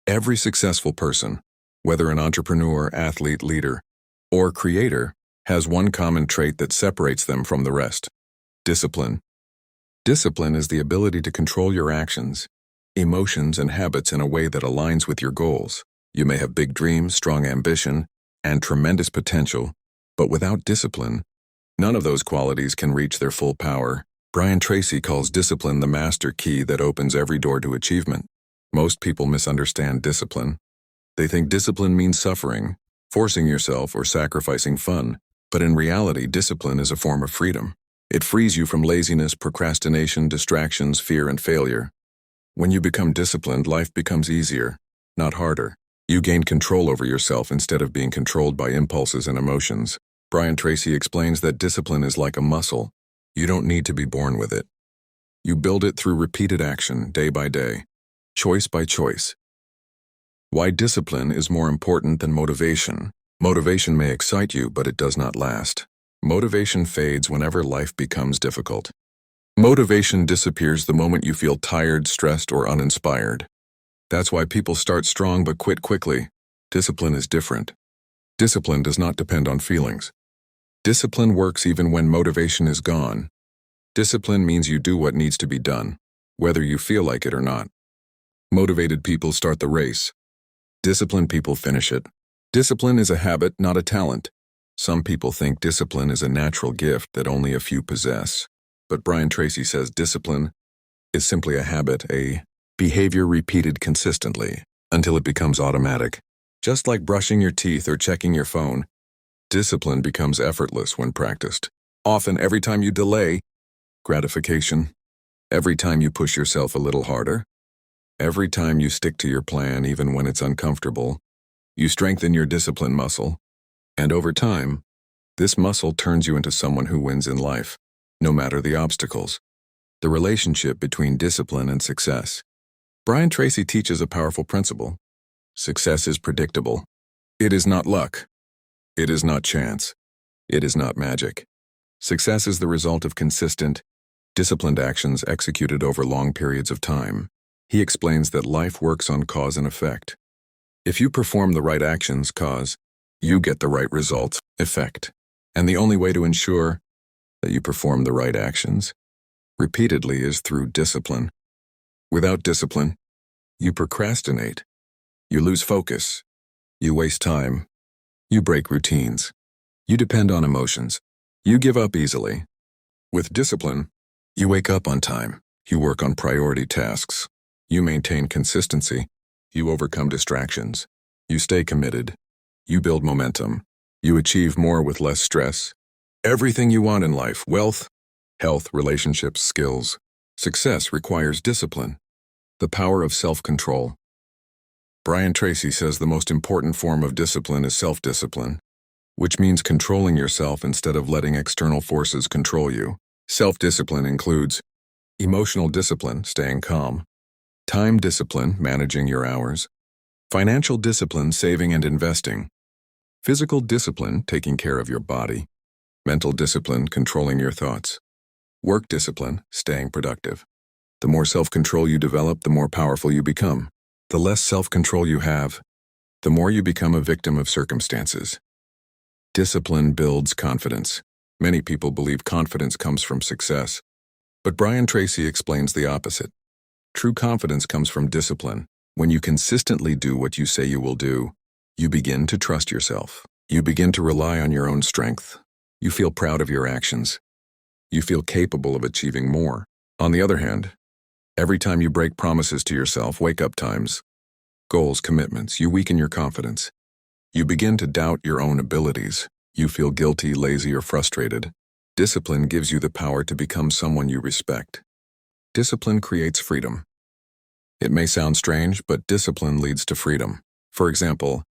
Every successful person, whether an entrepreneur, athlete, leader, or creator, has one common trait that separates them from the rest: discipline. Discipline is the ability to control your actions, emotions, and habits in a way that aligns with your goals. You may have big dreams, strong ambition, and tremendous potential, but without discipline, none of those qualities can reach their full power. Brian Tracy calls discipline the master key that opens every door to achievement. Most people misunderstand discipline. They think discipline means suffering, forcing yourself, or sacrificing fun. But in reality, discipline is a form of freedom. It frees you from laziness, procrastination, distractions, fear, and failure. When you become disciplined, life becomes easier, not harder. You gain control over yourself instead of being controlled by impulses and emotions. Brian Tracy explains that discipline is like a muscle. You don't need to be born with it. You build it through repeated action, day by day, choice by choice. Why discipline is more important than motivation. Motivation may excite you, but it does not last. Motivation fades whenever life becomes difficult. Motivation disappears the moment you feel tired, stressed, or uninspired. That's why people start strong but quit quickly. Discipline is different. Discipline does not depend on feelings. Discipline works even when motivation is gone. Discipline means you do what needs to be done, whether you feel like it or not. Motivated people start the race. Disciplined people finish it. Discipline is a habit, not a talent. Some people think discipline is a natural gift that only a few possess. But Brian Tracy says discipline is simply a habit, a behavior repeated consistently until it becomes automatic. Just like brushing your teeth or checking your phone, discipline becomes effortless when practiced. Often, every time you delay gratification, every time you push yourself a little harder, every time you stick to your plan even when it's uncomfortable, you strengthen your discipline muscle. And over time, this muscle turns you into someone who wins in life, no matter the obstacles. The relationship between discipline and success. Brian Tracy teaches a powerful principle. Success is predictable. It is not luck. It is not chance. It is not magic. Success is the result of consistent, disciplined actions executed over long periods of time. He explains that life works on cause and effect. If you perform the right actions, cause, you get the right results, effect. And the only way to ensure that you perform the right actions repeatedly is through discipline. Without discipline, you procrastinate. You lose focus. You waste time. You break routines. You depend on emotions. You give up easily. With discipline, you wake up on time. You work on priority tasks. You maintain consistency. You overcome distractions. You stay committed. You build momentum. You achieve more with less stress. Everything you want in life, wealth, health, relationships, skills, success requires discipline. The power of self-control. Brian Tracy says the most important form of discipline is self-discipline, which means controlling yourself instead of letting external forces control you. Self-discipline includes emotional discipline, staying calm, time discipline, managing your hours, financial discipline, saving and investing, physical discipline, taking care of your body, mental discipline, controlling your thoughts, work discipline, staying productive. The more self-control you develop, the more powerful you become. The less self-control you have, the more you become a victim of circumstances. Discipline builds confidence. Many people believe confidence comes from success, but Brian Tracy explains the opposite. True confidence comes from discipline. When you consistently do what you say you will do, you begin to trust yourself. You begin to rely on your own strength. You feel proud of your actions. You feel capable of achieving more. On the other hand, every time you break promises to yourself, wake-up times, goals, commitments, you weaken your confidence. You begin to doubt your own abilities. You feel guilty, lazy, or frustrated. Discipline gives you the power to become someone you respect. Discipline creates freedom. It may sound strange, but discipline leads to freedom. For example,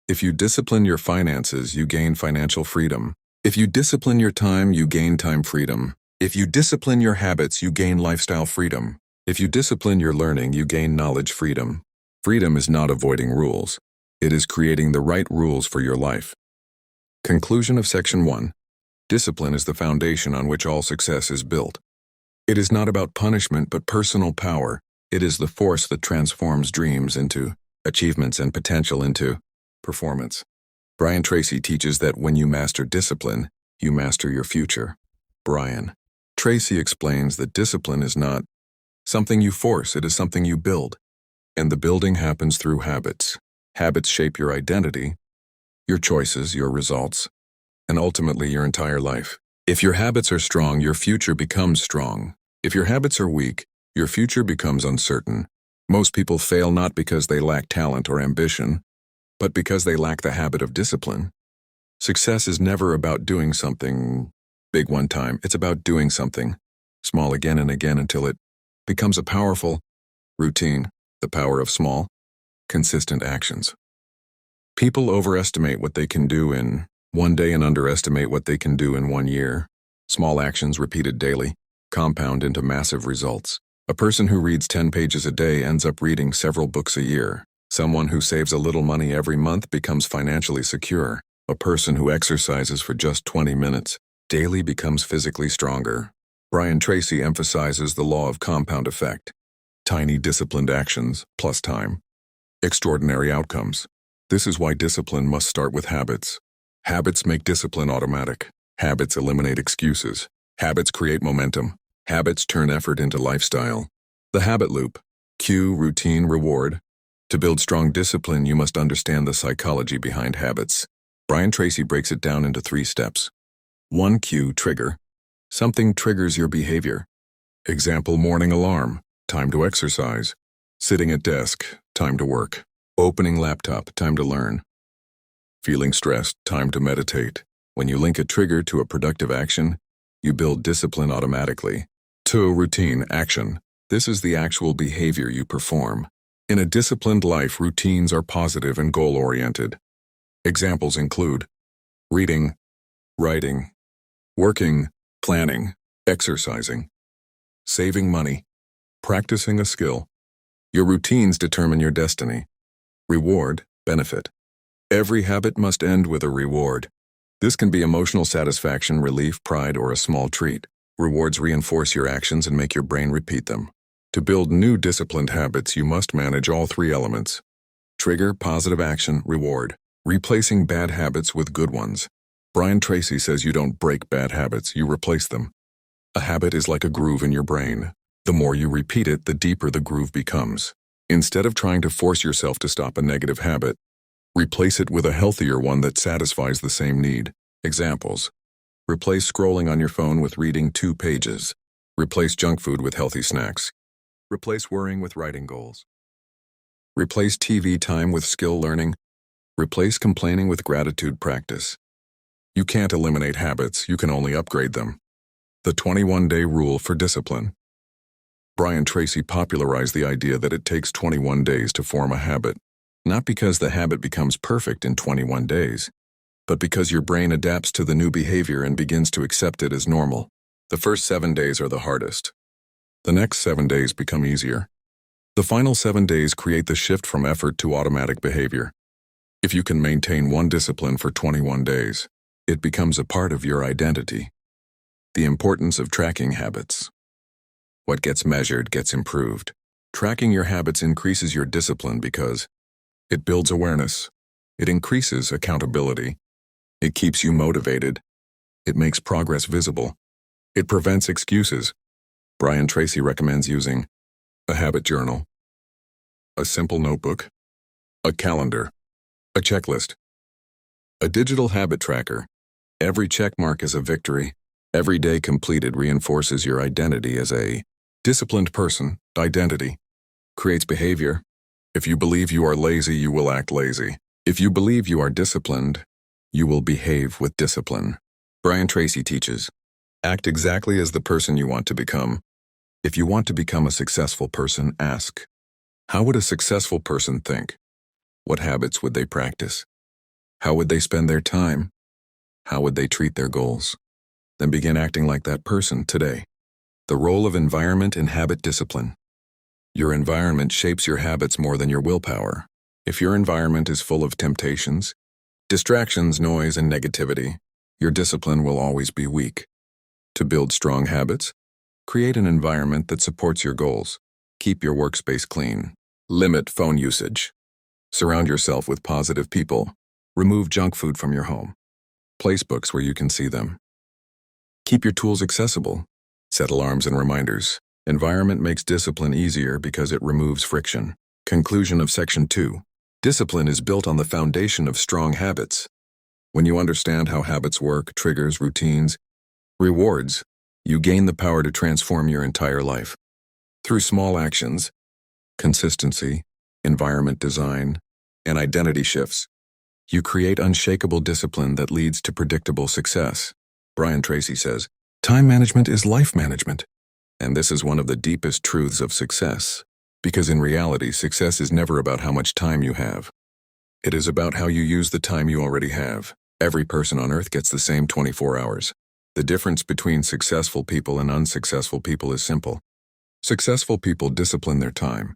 if you discipline your finances, you gain financial freedom. If you discipline your time, you gain time freedom. If you discipline your habits, you gain lifestyle freedom. If you discipline your learning, you gain knowledge freedom. Freedom is not avoiding rules. It is creating the right rules for your life. Conclusion of Section 1. Discipline is the foundation on which all success is built. It is not about punishment but personal power. It is the force that transforms dreams into achievements and potential into performance. Brian Tracy teaches that when you master discipline, you master your future. Brian Tracy explains that discipline is not something you force, it is something you build. And the building happens through habits. Habits shape your identity, your choices, your results, and ultimately your entire life. If your habits are strong, your future becomes strong. If your habits are weak, your future becomes uncertain. Most people fail not because they lack talent or ambition, but because they lack the habit of discipline. Success is never about doing something big one time. It's about doing something small again and again until it becomes a powerful routine, the power of small, consistent actions. People overestimate what they can do in one day and underestimate what they can do in 1 year. Small actions repeated daily compound into massive results. A person who reads 10 pages a day ends up reading several books a year. Someone who saves a little money every month becomes financially secure. A person who exercises for just 20 minutes daily becomes physically stronger. Brian Tracy emphasizes the law of compound effect. Tiny disciplined actions plus time. Extraordinary outcomes. This is why discipline must start with habits. Habits make discipline automatic. Habits eliminate excuses. Habits create momentum. Habits turn effort into lifestyle. The habit loop. Cue, routine, reward. To build strong discipline, you must understand the psychology behind habits. Brian Tracy breaks it down into 3 steps. 1. Cue, trigger. Something triggers your behavior. Example, morning alarm, time to exercise. Sitting at desk, time to work. Opening laptop, time to learn. Feeling stressed, time to meditate. When you link a trigger to a productive action, you build discipline automatically. 2. Routine, action. This is the actual behavior you perform. In a disciplined life, routines are positive and goal-oriented. Examples include reading, writing, working, planning, exercising, saving money, practicing a skill. Your routines determine your destiny. Reward, benefit. Every habit must end with a reward. This can be emotional satisfaction, relief, pride, or a small treat. Rewards reinforce your actions and make your brain repeat them. To build new disciplined habits, you must manage all 3 elements. Trigger, positive action, reward. Replacing bad habits with good ones. Brian Tracy says you don't break bad habits, you replace them. A habit is like a groove in your brain. The more you repeat it, the deeper the groove becomes. Instead of trying to force yourself to stop a negative habit, replace it with a healthier one that satisfies the same need. Examples. Replace scrolling on your phone with reading 2 pages. Replace junk food with healthy snacks. Replace worrying with writing goals. Replace TV time with skill learning. Replace complaining with gratitude practice. You can't eliminate habits, you can only upgrade them. The 21-day rule for discipline. Brian Tracy popularized the idea that it takes 21 days to form a habit, not because the habit becomes perfect in 21 days, but because your brain adapts to the new behavior and begins to accept it as normal. The first 7 days are the hardest. The next 7 days become easier. The final 7 days create the shift from effort to automatic behavior. If you can maintain one discipline for 21 days, it becomes a part of your identity. The importance of tracking habits. What gets measured gets improved. Tracking your habits increases your discipline because it builds awareness. It increases accountability. It keeps you motivated. It makes progress visible. It prevents excuses. Brian Tracy recommends using a habit journal, a simple notebook, a calendar, a checklist, a digital habit tracker. Every check mark is a victory. Every day completed reinforces your identity as a disciplined person. Identity creates behavior. If you believe you are lazy, you will act lazy. If you believe you are disciplined, you will behave with discipline. Brian Tracy teaches, act exactly as the person you want to become. If you want to become a successful person, ask, how would a successful person think? What habits would they practice? How would they spend their time? How would they treat their goals? Then begin acting like that person today. The role of environment in habit discipline. Your environment shapes your habits more than your willpower. If your environment is full of temptations, distractions, noise, and negativity, your discipline will always be weak. To build strong habits, create an environment that supports your goals. Keep your workspace clean. Limit phone usage. Surround yourself with positive people. Remove junk food from your home. Place books where you can see them. Keep your tools accessible. Set alarms and reminders. Environment makes discipline easier because it removes friction. Conclusion of Section 2. Discipline is built on the foundation of strong habits. When you understand how habits work, triggers, routines, rewards, you gain the power to transform your entire life. Through small actions, consistency, environment design, and identity shifts, you create unshakable discipline that leads to predictable success. Brian Tracy says, "Time management is life management." And this is one of the deepest truths of success, because in reality, success is never about how much time you have. It is about how you use the time you already have. Every person on earth gets the same 24 hours. The difference between successful people and unsuccessful people is simple. Successful people discipline their time.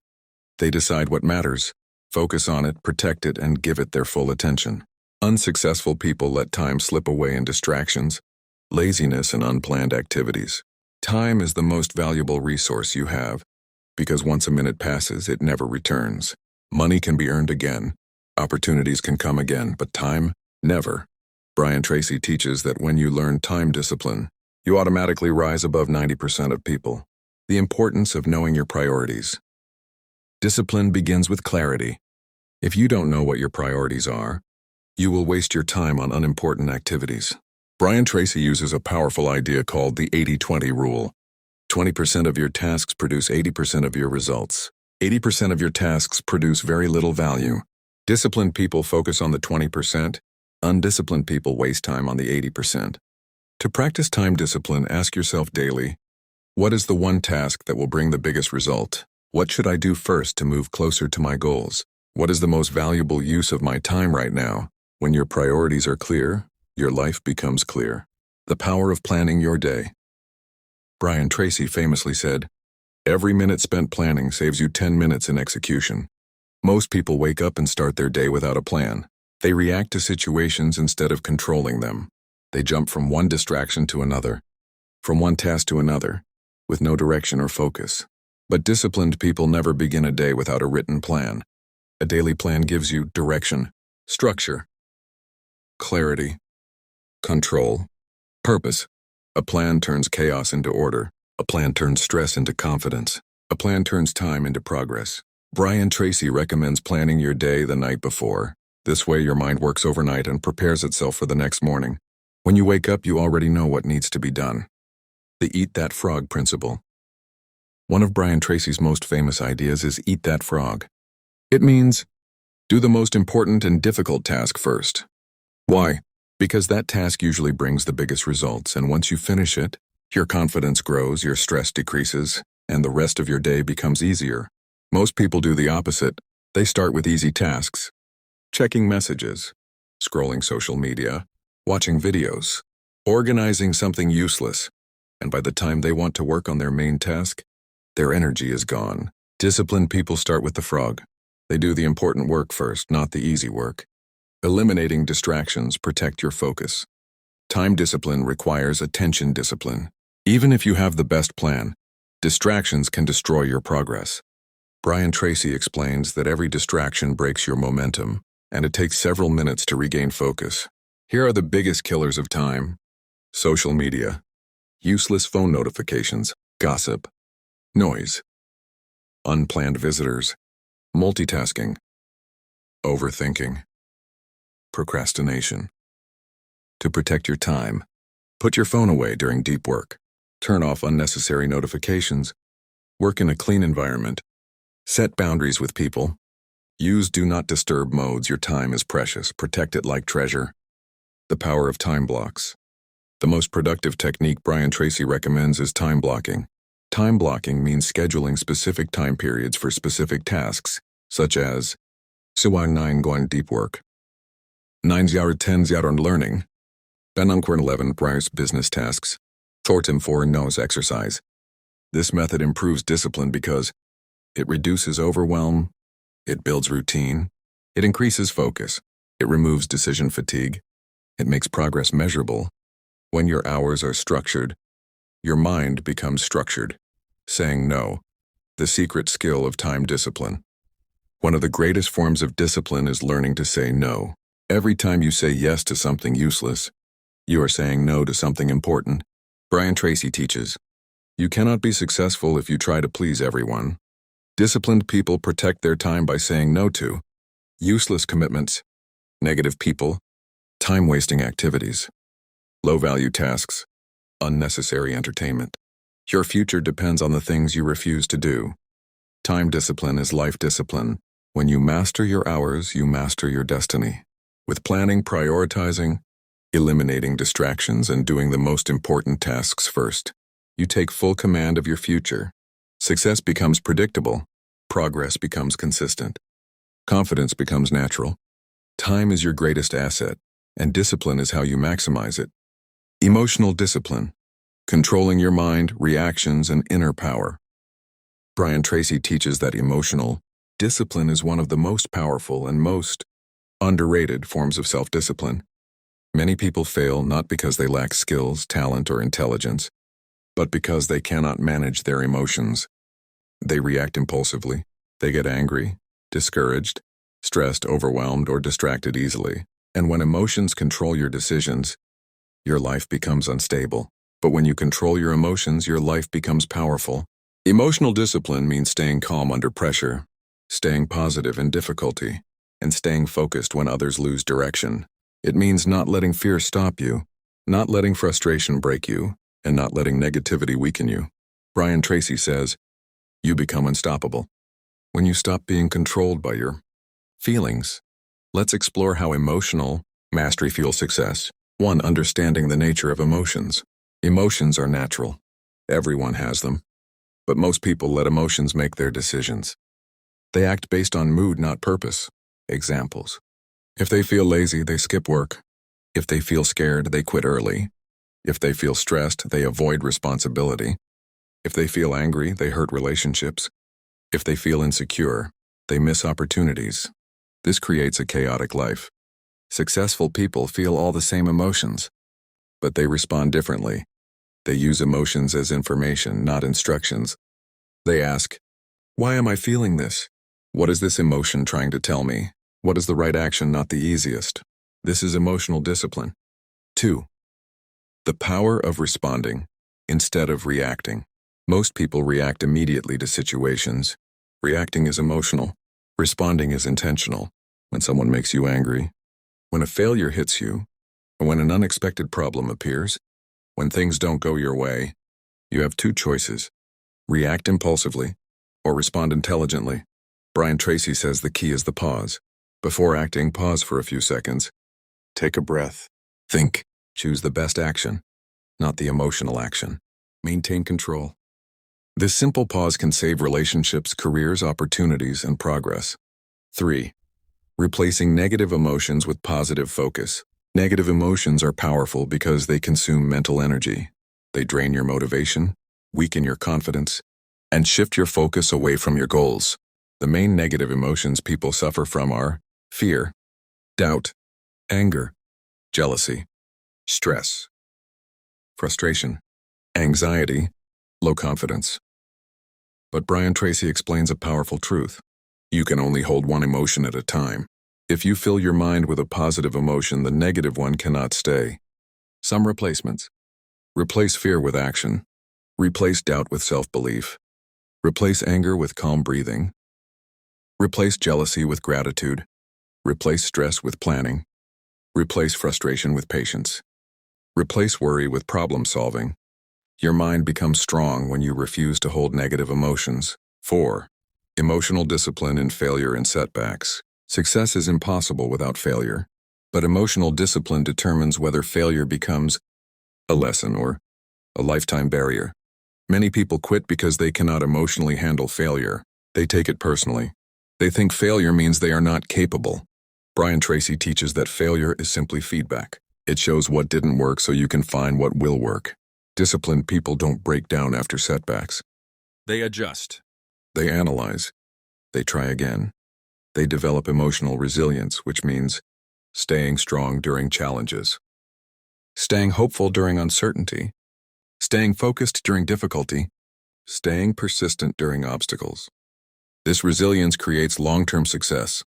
They decide what matters, focus on it, protect it, and give it their full attention. Unsuccessful people let time slip away in distractions, laziness, and unplanned activities. Time is the most valuable resource you have, because once a minute passes, it never returns. Money can be earned again, opportunities can come again, but time, never. Brian Tracy teaches that when you learn time discipline, you automatically rise above 90% of people. The importance of knowing your priorities. Discipline begins with clarity. If you don't know what your priorities are, you will waste your time on unimportant activities. Brian Tracy uses a powerful idea called the 80-20 rule. 20% of your tasks produce 80% of your results. 80% of your tasks produce very little value. Disciplined people focus on the 20%. Undisciplined people waste time on the 80%. To practice time discipline, ask yourself daily, what is the one task that will bring the biggest result? What should I do first to move closer to my goals? What is the most valuable use of my time right now? When your priorities are clear, your life becomes clear. The power of planning your day. Brian Tracy famously said, "Every minute spent planning saves you 10 minutes in execution." Most people wake up and start their day without a plan. They react to situations instead of controlling them. They jump from one distraction to another, from one task to another, with no direction or focus. But disciplined people never begin a day without a written plan. A daily plan gives you direction, structure, clarity, control, purpose. A plan turns chaos into order. A plan turns stress into confidence. A plan turns time into progress. Brian Tracy recommends planning your day the night before. This way your mind works overnight and prepares itself for the next morning. When you wake up, you already know what needs to be done. The Eat That Frog principle. One of Brian Tracy's most famous ideas is eat that frog. It means, do the most important and difficult task first. Why? Because that task usually brings the biggest results, and once you finish it, your confidence grows, your stress decreases, and the rest of your day becomes easier. Most people do the opposite. They start with easy tasks. Checking messages, scrolling social media, watching videos, organizing something useless, and by the time they want to work on their main task, their energy is gone. Disciplined people start with the frog. They do the important work first, not the easy work. Eliminating distractions protect your focus. Time discipline requires attention discipline. Even if you have the best plan, distractions can destroy your progress. Brian Tracy explains that every distraction breaks your momentum, and it takes several minutes to regain focus. Here are the biggest killers of time: social media, useless phone notifications, gossip, noise, unplanned visitors, multitasking, overthinking, procrastination. To protect your time, put your phone away during deep work. Turn off unnecessary notifications. Work in a clean environment. Set boundaries with people. Use do not disturb modes. Your time is precious. Protect it like treasure. The power of time blocks. The most productive technique Brian Tracy recommends is time blocking. Time blocking means scheduling specific time periods for specific tasks, such as Siwang 9 going deep work, 9 0 10 0 learning, Benungkwern 11 prior business tasks, Thornton 4 nose exercise. This method improves discipline because it reduces overwhelm, it builds routine, it increases focus, it removes decision fatigue, it makes progress measurable. When your hours are structured, your mind becomes structured. Saying no, the secret skill of time discipline. One of the greatest forms of discipline is learning to say no. Every time you say yes to something useless, you are saying no to something important. Brian Tracy teaches, you cannot be successful if you try to please everyone. Disciplined people protect their time by saying no to useless commitments, negative people, time-wasting activities, low-value tasks, unnecessary entertainment. Your future depends on the things you refuse to do. Time discipline is life discipline. When you master your hours, you master your destiny. With planning, prioritizing, eliminating distractions, and doing the most important tasks first, you take full command of your future. Success becomes predictable. Progress becomes consistent. Confidence becomes natural. Time is your greatest asset, and discipline is how you maximize it. Emotional discipline, controlling your mind, reactions, and inner power. Brian Tracy teaches that emotional discipline is one of the most powerful and most underrated forms of self-discipline. Many people fail not because they lack skills, talent, or intelligence, but because they cannot manage their emotions. They react impulsively. They get angry, discouraged, stressed, overwhelmed, or distracted easily. And when emotions control your decisions, your life becomes unstable. But when you control your emotions, your life becomes powerful. Emotional discipline means staying calm under pressure, staying positive in difficulty, and staying focused when others lose direction. It means not letting fear stop you, not letting frustration break you, and not letting negativity weaken you. Brian Tracy says, you become unstoppable when you stop being controlled by your feelings. Let's explore how emotional mastery fuels success. 1. Understanding the nature of emotions. Emotions are natural. Everyone has them. But most people let emotions make their decisions. They act based on mood, not purpose. Examples. If they feel lazy, they skip work. If they feel scared, they quit early. If they feel stressed, they avoid responsibility. If they feel angry, they hurt relationships. If they feel insecure, they miss opportunities. This creates a chaotic life. Successful people feel all the same emotions, but they respond differently. They use emotions as information, not instructions. They ask, why am I feeling this? What is this emotion trying to tell me? What is the right action, not the easiest? This is emotional discipline. 2. The power of responding instead of reacting. Most people react immediately to situations. Reacting is emotional. Responding is intentional. When someone makes you angry, when a failure hits you, or when an unexpected problem appears, when things don't go your way, you have 2 choices: react impulsively or respond intelligently. Brian Tracy says the key is the pause. Before acting, pause for a few seconds. Take a breath. Think. Choose the best action, not the emotional action. Maintain control. This simple pause can save relationships, careers, opportunities, and progress. 3. Replacing negative emotions with positive focus. Negative emotions are powerful because they consume mental energy. They drain your motivation, weaken your confidence, and shift your focus away from your goals. The main negative emotions people suffer from are fear, doubt, anger, jealousy, stress, frustration, anxiety, low confidence. But Brian Tracy explains a powerful truth. You can only hold one emotion at a time. If you fill your mind with a positive emotion, the negative one cannot stay. Some replacements. Replace fear with action. Replace doubt with self-belief. Replace anger with calm breathing. Replace jealousy with gratitude. Replace stress with planning. Replace frustration with patience. Replace worry with problem solving. Your mind becomes strong when you refuse to hold negative emotions. 4. Emotional discipline in failure and setbacks. Success is impossible without failure, but emotional discipline determines whether failure becomes a lesson or a lifetime barrier. Many people quit because they cannot emotionally handle failure. They take it personally. They think failure means they are not capable. Brian Tracy teaches that failure is simply feedback. It shows what didn't work so you can find what will work. Disciplined people don't break down after setbacks. They adjust. They analyze. They try again. They develop emotional resilience, which means staying strong during challenges, staying hopeful during uncertainty, staying focused during difficulty, staying persistent during obstacles. This resilience creates long-term success.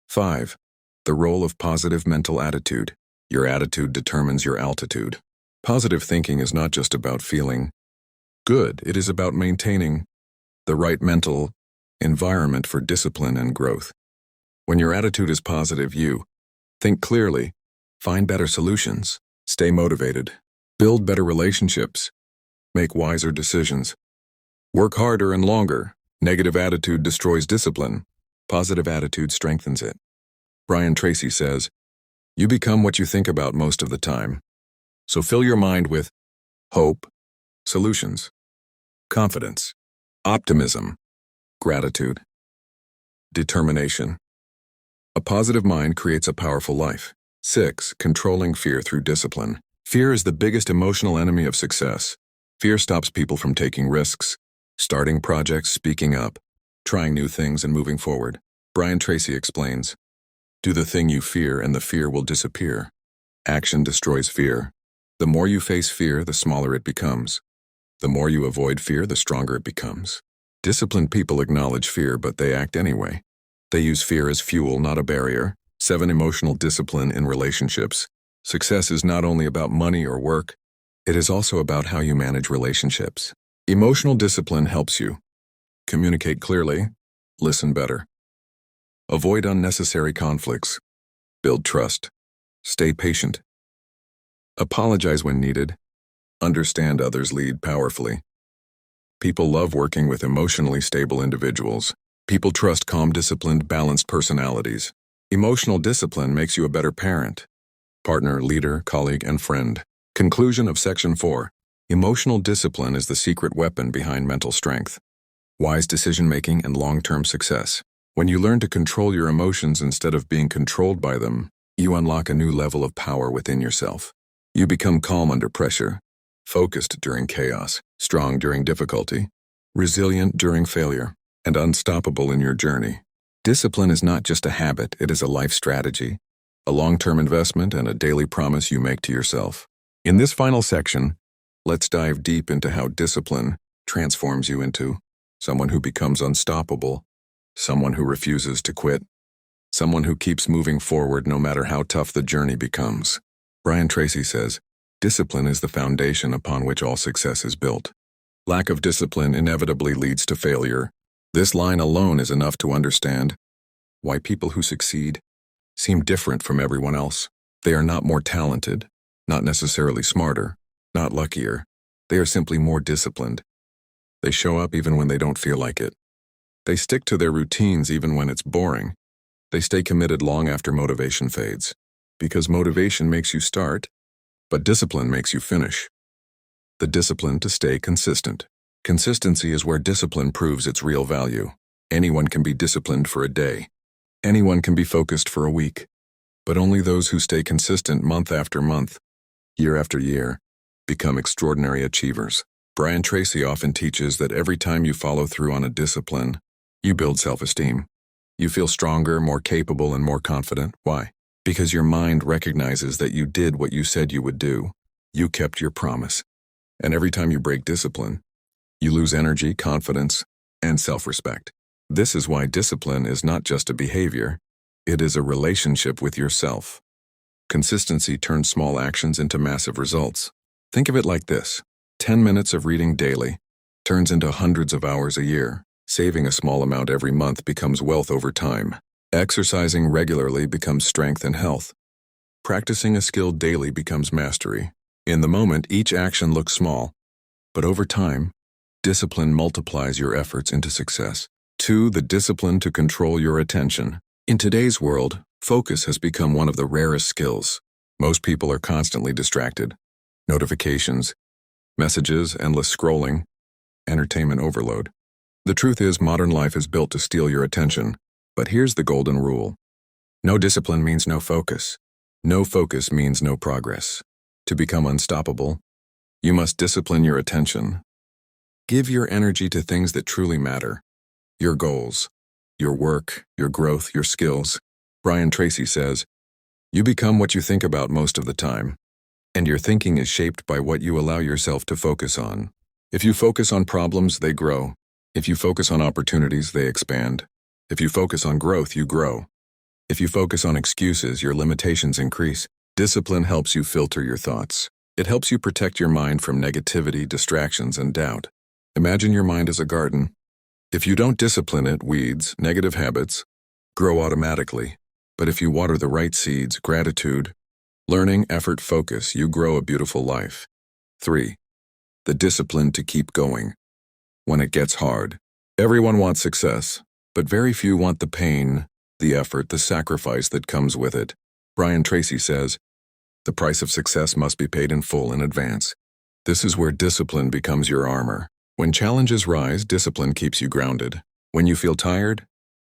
5. The role of positive mental attitude. Your attitude determines your altitude. Positive thinking is not just about feeling good, it is about maintaining the right mental environment for discipline and growth. When your attitude is positive, you think clearly, find better solutions, stay motivated, build better relationships, make wiser decisions, work harder and longer. Negative attitude destroys discipline. Positive attitude strengthens it. Tracy says, you become what you think about most of the time. So fill your mind with hope, solutions, confidence, optimism, gratitude, determination. A positive mind creates a powerful life. 6. Controlling fear through discipline. Fear is the biggest emotional enemy of success. Fear stops people from taking risks, starting projects, speaking up, trying new things, and moving forward. Tracy explains, do the thing you fear and the fear will disappear. Action destroys fear. The more you face fear, the smaller it becomes. The more you avoid fear, the stronger it becomes. Disciplined people acknowledge fear, but they act anyway. They use fear as fuel, not a barrier. 7. Emotional discipline in relationships. Success is not only about money or work, it is also about how you manage relationships. Emotional discipline helps you communicate clearly, listen better, avoid unnecessary conflicts, build trust, stay patient, apologize when needed, understand others, lead powerfully. People love working with emotionally stable individuals. People trust calm, disciplined, balanced personalities. Emotional discipline makes you a better parent, partner, leader, colleague, and friend. Conclusion of Section 4. Emotional discipline is the secret weapon behind mental strength, wise decision-making, and long-term success. When you learn to control your emotions instead of being controlled by them, you unlock a new level of power within yourself. You become calm under pressure, focused during chaos, strong during difficulty, resilient during failure, and unstoppable in your journey. Discipline is not just a habit, it is a life strategy, a long-term investment, and a daily promise you make to yourself. In this final section, let's dive deep into how discipline transforms you into someone who becomes unstoppable, someone who refuses to quit, someone who keeps moving forward no matter how tough the journey becomes. Tracy says, discipline is the foundation upon which all success is built. Lack of discipline inevitably leads to failure. This line alone is enough to understand why people who succeed seem different from everyone else. They are not more talented, not necessarily smarter, not luckier. They are simply more disciplined. They show up even when they don't feel like it. They stick to their routines even when it's boring. They stay committed long after motivation fades. Because motivation makes you start, but discipline makes you finish. The discipline to stay consistent. Consistency is where discipline proves its real value. Anyone can be disciplined for a day. Anyone can be focused for a week. But only those who stay consistent month after month, year after year, become extraordinary achievers. Tracy often teaches that every time you follow through on a discipline, you build self-esteem. You feel stronger, more capable, and more confident. Why? Because your mind recognizes that you did what you said you would do. You kept your promise. And every time you break discipline, you lose energy, confidence, and self-respect. This is why discipline is not just a behavior, it is a relationship with yourself. Consistency turns small actions into massive results. Think of it like this. 10 minutes of reading daily turns into hundreds of hours a year. Saving a small amount every month becomes wealth over time. Exercising regularly becomes strength and health. Practicing a skill daily becomes mastery. In the moment, each action looks small, but over time, discipline multiplies your efforts into success. 2. The discipline to control your attention. In today's world, focus has become one of the rarest skills. Most people are constantly distracted. Notifications, messages, endless scrolling, entertainment overload. The truth is, modern life is built to steal your attention. But here's the golden rule. No discipline means no focus. No focus means no progress. To become unstoppable, you must discipline your attention. Give your energy to things that truly matter. Your goals, your work, your growth, your skills. Tracy says, you become what you think about most of the time. And your thinking is shaped by what you allow yourself to focus on. If you focus on problems, they grow. If you focus on opportunities, they expand. If you focus on growth, you grow. If you focus on excuses, your limitations increase. Discipline helps you filter your thoughts. It helps you protect your mind from negativity, distractions, and doubt. Imagine your mind as a garden. If you don't discipline it, weeds, negative habits, grow automatically. But if you water the right seeds, gratitude, learning, effort, focus, you grow a beautiful life. 3. The discipline to keep going. When it gets hard. Everyone wants success, but very few want the pain, the effort, the sacrifice that comes with it. Tracy says, the price of success must be paid in full in advance. This is where discipline becomes your armor. When challenges rise, discipline keeps you grounded. When you feel tired,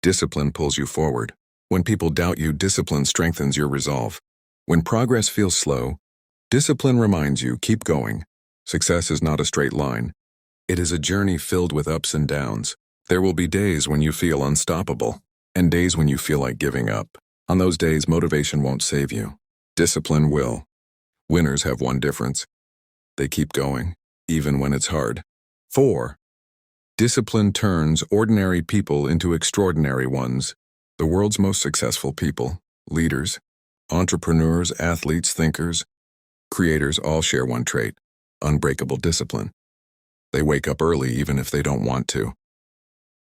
discipline pulls you forward. When people doubt you, discipline strengthens your resolve. When progress feels slow, discipline reminds you, keep going. Success is not a straight line. It is a journey filled with ups and downs. There will be days when you feel unstoppable, and days when you feel like giving up. On those days, motivation won't save you. Discipline will. Winners have one difference. They keep going, even when it's hard. 4. Discipline turns ordinary people into extraordinary ones. The world's most successful people, leaders, entrepreneurs, athletes, thinkers, creators all share one trait: unbreakable discipline. They wake up early even if they don't want to.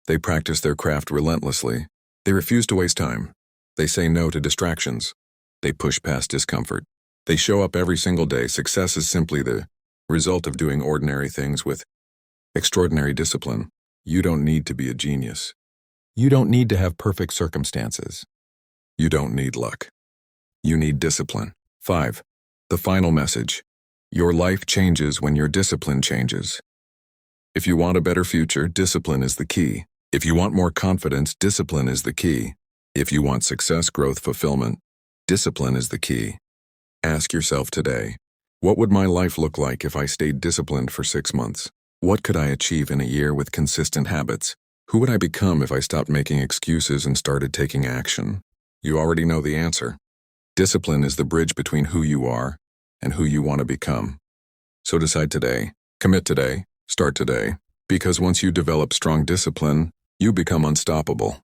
They practice their craft relentlessly. They refuse to waste time. They say no to distractions. They push past discomfort. They show up every single day. Success is simply the result of doing ordinary things with extraordinary discipline. You don't need to be a genius. You don't need to have perfect circumstances. You don't need luck. You need discipline. 5. The final message. Your life changes when your discipline changes. If you want a better future, discipline is the key. If you want more confidence, discipline is the key. If you want success, growth, fulfillment, discipline is the key. Ask yourself today, what would my life look like if I stayed disciplined for 6 months? What could I achieve in a year with consistent habits? Who would I become if I stopped making excuses and started taking action? You already know the answer. Discipline is the bridge between who you are and who you want to become. So decide today, commit today, start today, because once you develop strong discipline, you become unstoppable.